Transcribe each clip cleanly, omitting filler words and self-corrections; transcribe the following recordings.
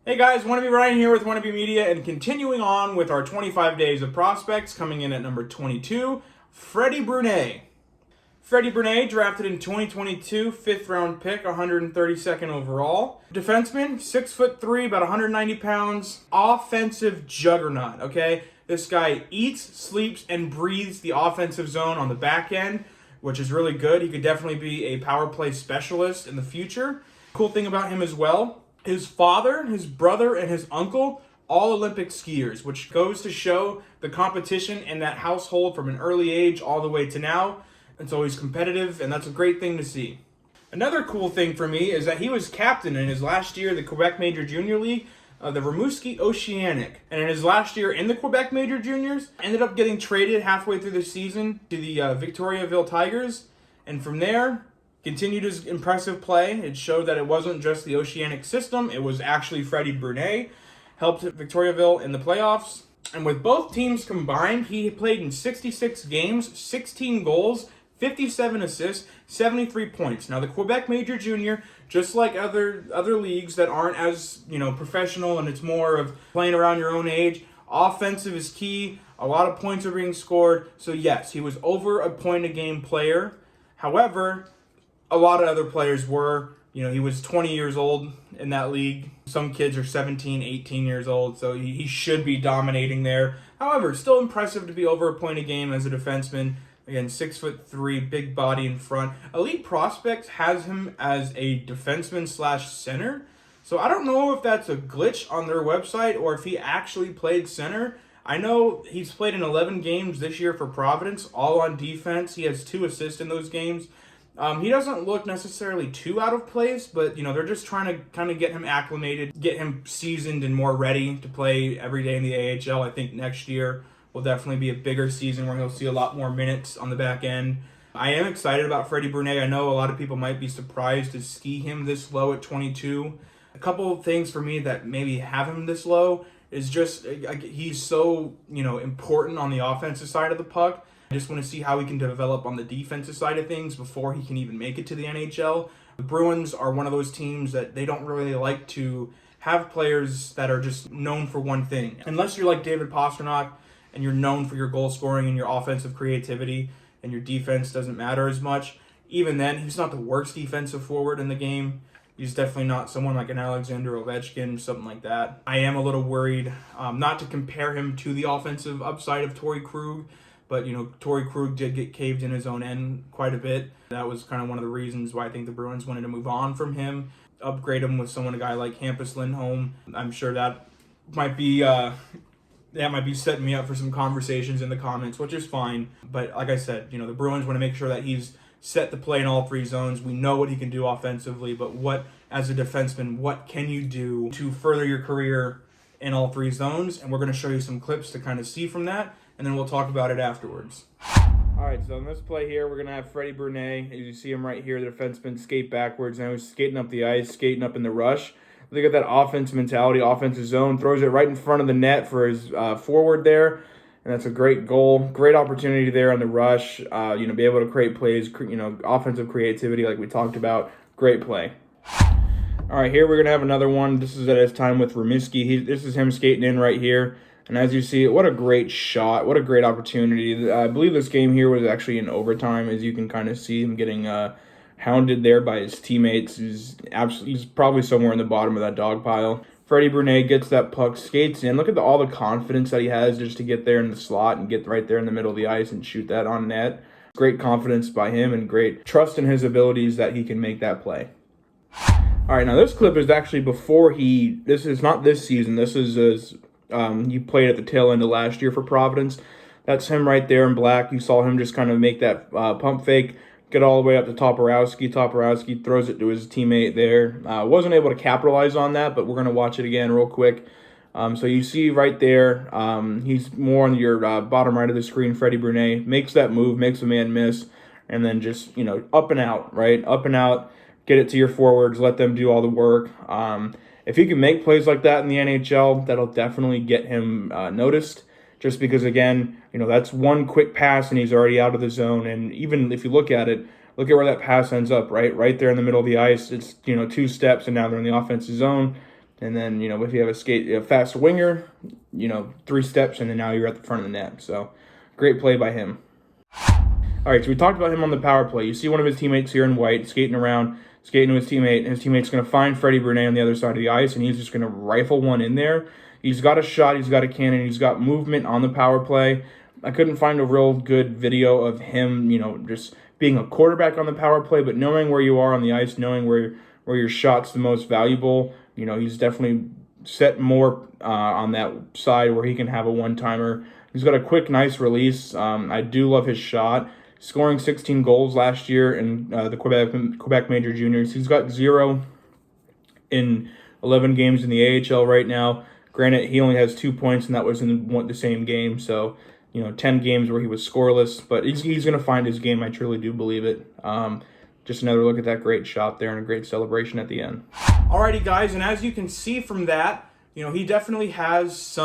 Hey guys, Wannabe Ryan here with Wannabe Media, and continuing on with our 25 days of prospects, coming in at number 22, Freddie Brunet. Freddie Brunet, drafted in 2022, 5th round pick, 132nd overall. Defenseman, 6'3", about 190 pounds, offensive juggernaut, okay? This guy eats, sleeps, and breathes the offensive zone on the back end, which is really good. He could definitely be a power play specialist in the future. Cool thing about him as well, his father, his brother, and his uncle, all Olympic skiers, which goes to show the competition in that household from an early age all the way to now. It's always competitive, and that's a great thing to see. Another cool thing for me is that he was captain in his last year of the Quebec Major Junior League, the Rimouski Oceanic. And in his last year in the Quebec Major Juniors, ended up getting traded halfway through the season to the Victoriaville Tigers. And from there, continued his impressive play. It showed that it wasn't just the Oceanic system, it was actually Freddie Brunet. Helped Victoriaville in the playoffs. And with both teams combined, he played in 66 games, 16 goals, 57 assists, 73 points. Now the Quebec Major Junior, just like other leagues that aren't as, professional and it's more of playing around your own age, offensive is key. A lot of points are being scored. So yes, he was over a point a game player. However, a lot of other players were. He was 20 years old in that league. Some kids are 17, 18 years old, so he should be dominating there. However, still impressive to be over a point a game as a defenseman. Again, 6'3", big body in front. Elite Prospects has him as a defenseman / center. So I don't know if that's a glitch on their website or if he actually played center. I know he's played in 11 games this year for Providence, all on defense. He has 2 assists in those games. He doesn't look necessarily too out of place, but, they're just trying to kind of get him acclimated, get him seasoned and more ready to play every day in the AHL. I think next year will definitely be a bigger season where he'll see a lot more minutes on the back end. I am excited about Freddie Brunet. I know a lot of people might be surprised to see him this low at 22. A couple of things for me that maybe have him this low is just he's so, important on the offensive side of the puck. I just want to see how he can develop on the defensive side of things before he can even make it to the NHL. The Bruins are one of those teams that they don't really like to have players that are just known for one thing. Unless you're like David Pastrnak and you're known for your goal scoring and your offensive creativity and your defense doesn't matter as much. Even then, he's not the worst defensive forward in the game. He's definitely not someone like an Alexander Ovechkin, something like that. I am a little worried, not to compare him to the offensive upside of Torrey Krug, but, Torrey Krug did get caved in his own end quite a bit. That was kind of one of the reasons why I think the Bruins wanted to move on from him, upgrade him with a guy like Hampus Lindholm. I'm sure that might be setting me up for some conversations in the comments, which is fine. But like I said, the Bruins want to make sure that he's set to play in all 3 zones. We know what he can do offensively, but as a defenseman, what can you do to further your career in all 3 zones? And we're going to show you some clips to kind of see from that, and then we'll talk about it afterwards. All right, so in this play here, we're going to have Freddie Brunet. As you see him right here, the defenseman skate backwards. Now he's skating up the ice, skating up in the rush. Look at that offense mentality, offensive zone. Throws it right in front of the net for his forward there. And that's a great goal. Great opportunity there on the rush. Be able to create plays, offensive creativity like we talked about. Great play. All right, here we're going to have another one. This is at his time with Rimouski. This is him skating in right here. And as you see, what a great shot. What a great opportunity. I believe this game here was actually in overtime, as you can kind of see him getting hounded there by his teammates. He's probably somewhere in the bottom of that dog pile. Freddie Brunet gets that puck, skates in. Look at all the confidence that he has just to get there in the slot and get right there in the middle of the ice and shoot that on net. Great confidence by him and great trust in his abilities that he can make that play. All right, now this clip is actually before this is not this season. This is he played at the tail end of last year for Providence. That's him right there in black. You saw him just kind of make that pump fake, get all the way up to Toporowski. Toporowski throws it to his teammate there. Wasn't able to capitalize on that, but we're going to watch it again real quick. So you see right there, he's more on your bottom right of the screen. Freddie Brunet makes that move, makes a man miss, and then just, up and out, right? Up and out, get it to your forwards, let them do all the work. If he can make plays like that in the NHL, that'll definitely get him noticed. Just because, again, that's one quick pass and he's already out of the zone. And even if you look at it, look at where that pass ends up, right? Right there in the middle of the ice. It's, 2 steps and now they're in the offensive zone. And then, you know, if you have a fast winger, you know, 3 steps, and then now you're at the front of the net. So, great play by him. All right, so we talked about him on the power play. You see one of his teammates here in white skating around, skating to his teammate, and his teammate's going to find Freddie Brunet on the other side of the ice, and he's just going to rifle one in there. He's got a shot, he's got a cannon, he's got movement on the power play. I couldn't find a real good video of him, you know, just being a quarterback on the power play, but knowing where you are on the ice, knowing where your shot's the most valuable, you know, he's definitely set more on that side where he can have a one-timer. He's got a quick, nice release. I do love his shot. Scoring 16 goals last year in the Quebec Major Juniors. He's got 0 in 11 games in the AHL right now. Granted, he only has 2 points, and that was in the same game. So, you know, 10 games where he was scoreless. But he's going to find his game. I truly do believe it. Just another look at that great shot there and a great celebration at the end. Alrighty, guys, and as you can see from that, you know, he definitely has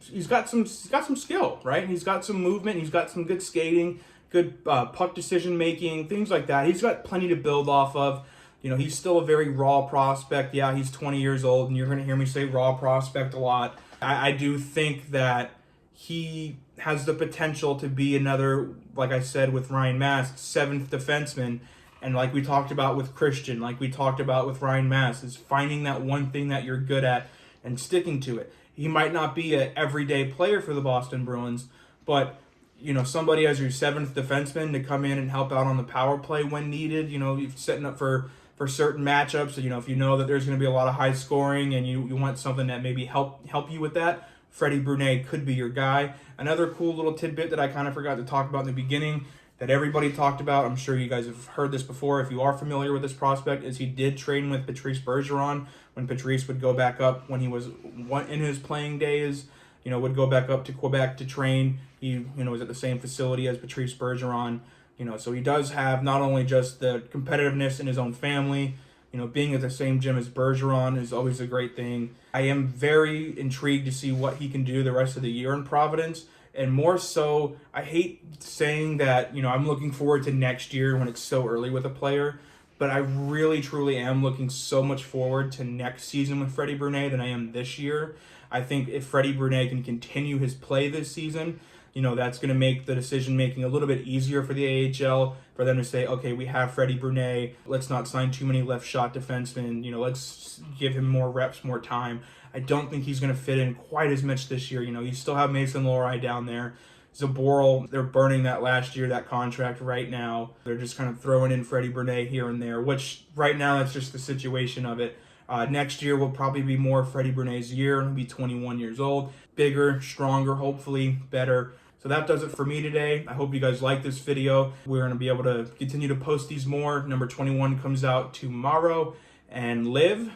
he's got some skill, right? He's got some movement. He's got some good skating, good puck decision making, things like that. He's got plenty to build off of. You know, he's still a very raw prospect. Yeah, he's 20 years old, and you're going to hear me say raw prospect a lot. I do think that he has the potential to be another, like I said with Ryan Mast, 7th defenseman. And like we talked about with Christian, like we talked about with Ryan Mast, is finding that one thing that you're good at and sticking to it. He might not be an everyday player for the Boston Bruins, but you know, somebody as your 7th defenseman to come in and help out on the power play when needed. You know, you're setting up for certain matchups. You know, if you know that there's going to be a lot of high scoring and you want something that maybe help you with that, Freddie Brunet could be your guy. Another cool little tidbit that I kind of forgot to talk about in the beginning that everybody talked about, I'm sure you guys have heard this before if you are familiar with this prospect, is he did train with Patrice Bergeron when Patrice would go back up when he was in his playing days, you know, would go back up to Quebec to train. He, you know, was at the same facility as Patrice Bergeron, you know, so he does have not only just the competitiveness in his own family, you know, being at the same gym as Bergeron is always a great thing. I am very intrigued to see what he can do the rest of the year in Providence. And more so, I hate saying that, you know, I'm looking forward to next year when it's so early with a player, but I really, truly am looking so much forward to next season with Freddie Brunet than I am this year. I think if Freddie Brunet can continue his play this season, you know, that's going to make the decision-making a little bit easier for the AHL, for them to say, okay, we have Freddie Brunet, let's not sign too many left-shot defensemen, you know, let's give him more reps, more time. I don't think he's going to fit in quite as much this year. You know, you still have Mason Lohrei down there. Zaboral, they're burning that last year, that contract right now. They're just kind of throwing in Freddie Brunet here and there, which right now that's just the situation of it. Next year will probably be more Freddie Brunet's year. He'll be 21 years old. Bigger, stronger, hopefully better. So that does it for me today. I hope you guys like this video. We're going to be able to continue to post these more. Number 21 comes out tomorrow. And Liv,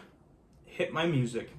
hit my music.